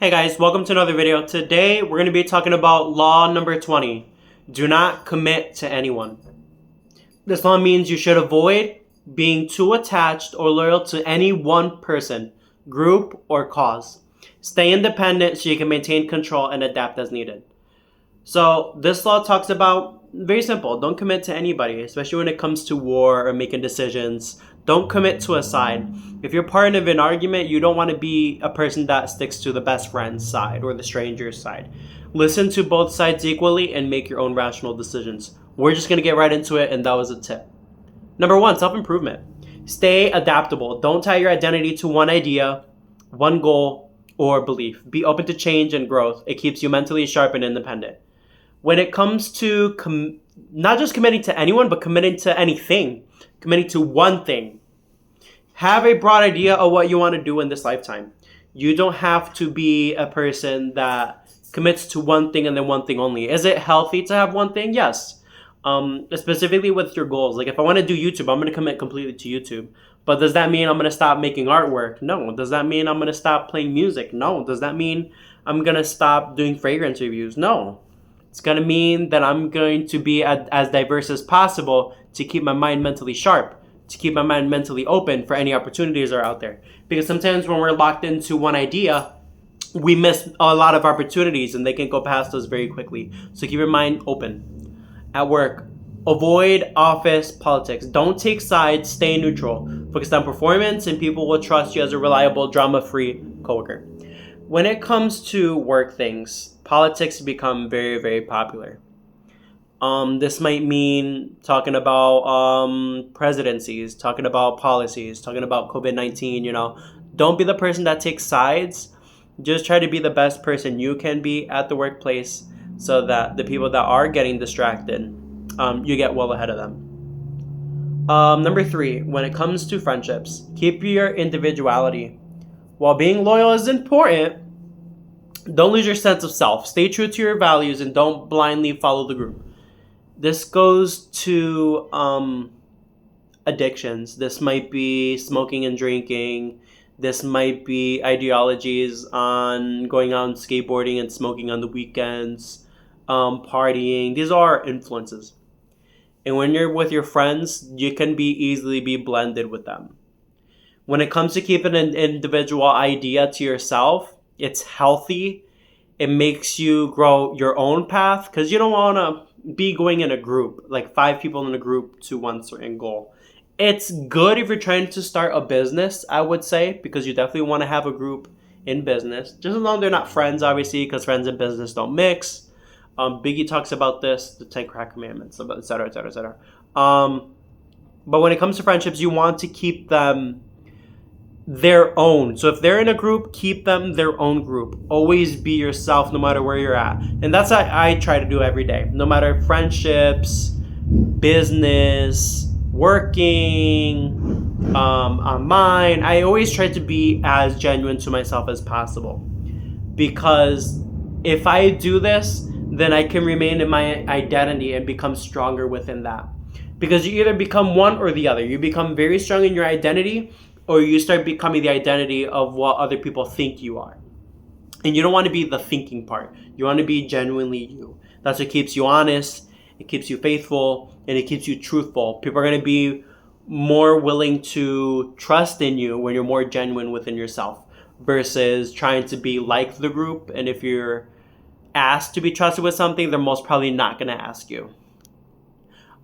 Hey guys, welcome to another video. Today we're going to be talking about law number 20. Do not commit to anyone. This law means you should avoid being too attached or loyal to any one person, group, or cause. Stay independent so you can maintain control and adapt as needed. So this law talks about, very simple, don't commit to anybody, especially when it comes to war or making decisions. Don't commit to a side. If you're part of an argument, you don't want to be a person that sticks to the best friend's side or the stranger's side. Listen to both sides equally and make your own rational decisions. We're just going to get right into it, and that was a tip. Number 1, self-improvement. Stay adaptable. Don't tie your identity to one idea, one goal, or belief. Be open to change and growth. It keeps you mentally sharp and independent. When it comes to not just committing to anyone, but committing to anything, committing to one thing, have a broad idea of what you want to do in this lifetime. You don't have to be a person that commits to one thing and then one thing only. Is it healthy to have one thing? Yes. Specifically with your goals. Like if I want to do YouTube, I'm going to commit completely to YouTube. But does that mean I'm going to stop making artwork? No. Does that mean I'm going to stop playing music? No. Does that mean I'm going to stop doing fragrance reviews? No. It's going to mean that I'm going to be as diverse as possible to keep my mind mentally sharp, to keep my mind mentally open for any opportunities that are out there. Because sometimes when we're locked into one idea, we miss a lot of opportunities and they can go past us very quickly. So keep your mind open. At work, avoid office politics. Don't take sides, stay neutral. Focus on performance and people will trust you as a reliable, drama-free coworker. When it comes to work things, politics become very, very popular. This might mean talking about presidencies, talking about policies, talking about COVID-19, Don't be the person that takes sides. Just try to be the best person you can be at the workplace so that the people that are getting distracted, you get well ahead of them. Number 3, when it comes to friendships, keep your individuality. While being loyal is important, don't lose your sense of self. Stay true to your values and don't blindly follow the group. This goes to addictions. This might be smoking and drinking. This might be ideologies on going out and skateboarding and smoking on the weekends, partying. These are influences. And when you're with your friends, you can easily be blended with them. When it comes to keeping an individual idea to yourself, it's healthy. It makes you grow your own path because you don't want to be going in a group, like 5 people in a group to one certain goal. It's good if you're trying to start a business, I would say, because you definitely want to have a group in business. Just as long as they're not friends, obviously, because friends and business don't mix. Biggie talks about this, the 10 crack commandments, et cetera, et cetera, et cetera. But when it comes to friendships, you want to keep them their own. So if they're in a group, keep them their own group. Always be yourself no matter where you're at. And that's what I try to do every day. No matter friendships, business, working, on mine, I always try to be as genuine to myself as possible. Because if I do this, then I can remain in my identity and become stronger within that. Because you either become one or the other. You become very strong in your identity, or you start becoming the identity of what other people think you are. And you don't want to be the thinking part. You want to be genuinely you. That's what keeps you honest, it keeps you faithful, and it keeps you truthful. People are going to be more willing to trust in you when you're more genuine within yourself versus trying to be like the group. And if you're asked to be trusted with something, they're most probably not going to ask you.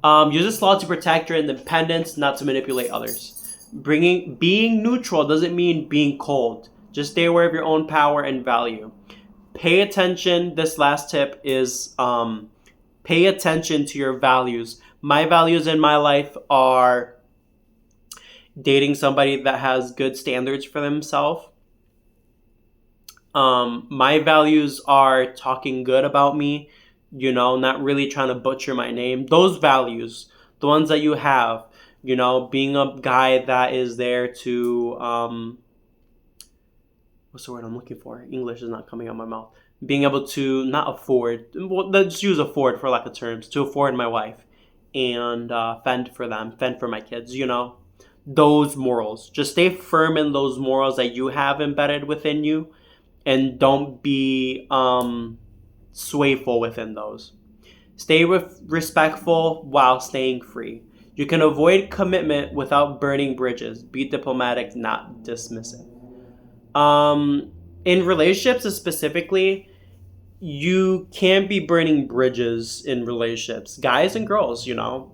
Use this law to protect your independence, not to manipulate others. Being neutral doesn't mean being cold. Just stay aware of your own power and value. Pay attention. This last tip is pay attention to your values. My values in my life are dating somebody that has good standards for themselves. My values are talking good about me, not really trying to butcher my name. Those values, the ones that you have, being a guy that is there to, what's the word I'm looking for? English is not coming out of my mouth. Being able to not afford, let's use afford for lack of terms, to afford my wife and fend for them, fend for my kids, those morals. Just stay firm in those morals that you have embedded within you and don't be swayful within those. Stay respectful while staying free. You can avoid commitment without burning bridges. Be diplomatic, not dismissive. In relationships specifically, you can't be burning bridges in relationships. Guys and girls, you know.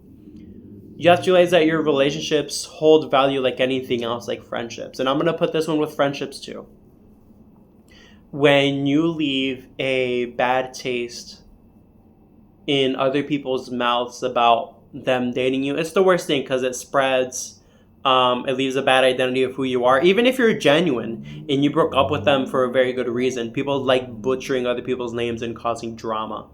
You have to realize that your relationships hold value like anything else, like friendships. And I'm going to put this one with friendships too. When you leave a bad taste in other people's mouths about them dating you, it's the worst thing because it spreads. It leaves a bad identity of who you are. Even if you're genuine and you broke up with them for a very good reason, people like butchering other people's names and causing drama.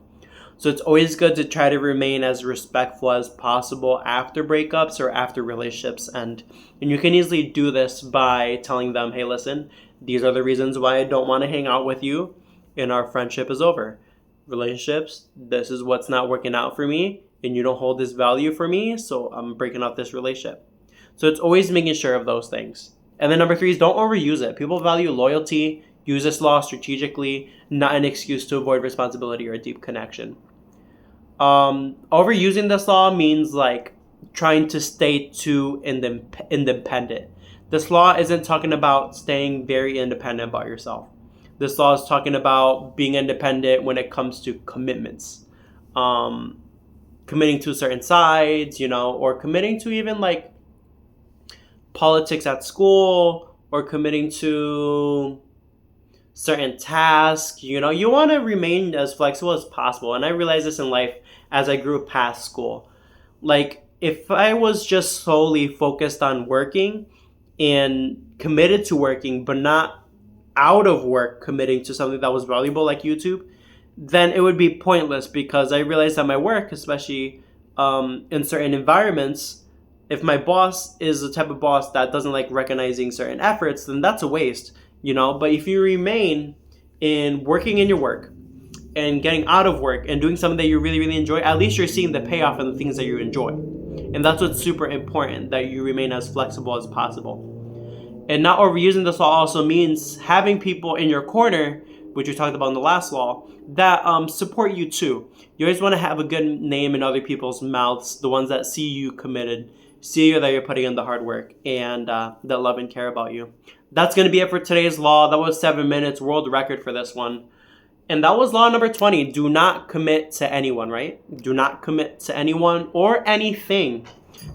So it's always good to try to remain as respectful as possible after breakups or after relationships end. And you can easily do this by telling them, hey, listen, these are the reasons why I don't want to hang out with you and our friendship is over. Relationships, this is what's not working out for me and you don't hold this value for me, so I'm breaking off this relationship. So it's always making sure of those things. And then number 3 is don't overuse it. People value loyalty. Use this law strategically, not an excuse to avoid responsibility or a deep connection. Overusing this law means like trying to stay too independent. This law isn't talking about staying very independent about yourself. This law is talking about being independent when it comes to commitments. Committing to certain sides, you know, or committing to even like politics at school, or committing to certain tasks. You know, you want to remain as flexible as possible. And I realized this in life as I grew past school. Like, if I was just solely focused on working and committed to working, but not out of work committing to something that was valuable like YouTube, then it would be pointless, because I realized that my work, especially in certain environments, if my boss is the type of boss that doesn't like recognizing certain efforts, then that's a waste, you know. But if you remain in working in your work and getting out of work and doing something that you really, really enjoy, at least you're seeing the payoff in the things that you enjoy. And that's what's super important, that you remain as flexible as possible. And not overusing this law also means having people in your corner, which we talked about in the last law, that support you too. You always want to have a good name in other people's mouths, the ones that see you committed, see you that you're putting in the hard work, and that love and care about you. That's going to be it for today's law. That was 7 minutes, world record for this one. And that was law number 20. Do not commit to anyone, right? Do not commit to anyone or anything.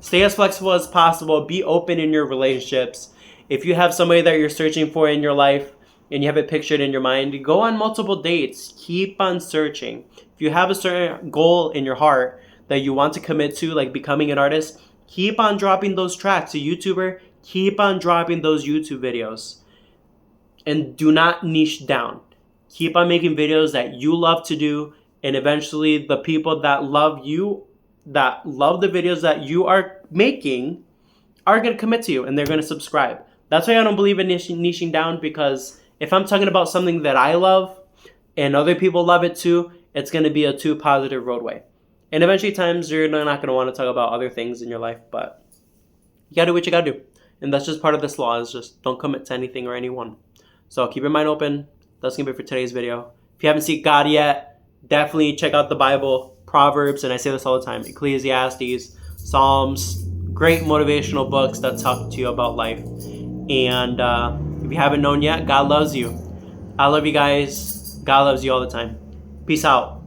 Stay as flexible as possible. Be open in your relationships. If you have somebody that you're searching for in your life and you have it pictured in your mind, go on multiple dates. Keep on searching. If you have a certain goal in your heart that you want to commit to, like becoming an artist, keep on dropping those tracks. A YouTuber, keep on dropping those YouTube videos. And do not niche down. Keep on making videos that you love to do, and eventually the people that love you, that love the videos that you are making, are going to commit to you and they're going to subscribe. That's why I don't believe in niching down, because if I'm talking about something that I love and other people love it too, it's going to be a too positive roadway. And eventually times you're not going to want to talk about other things in your life, but you got to do what you got to do. And that's just part of this law, is just don't commit to anything or anyone. So keep your mind open. That's going to be it for today's video. If you haven't seen God yet, definitely check out the Bible, Proverbs, and I say this all the time, Ecclesiastes, Psalms, great motivational books that talk to you about life. And if you haven't known yet, God loves you. I love you guys. God loves you all the time. Peace out.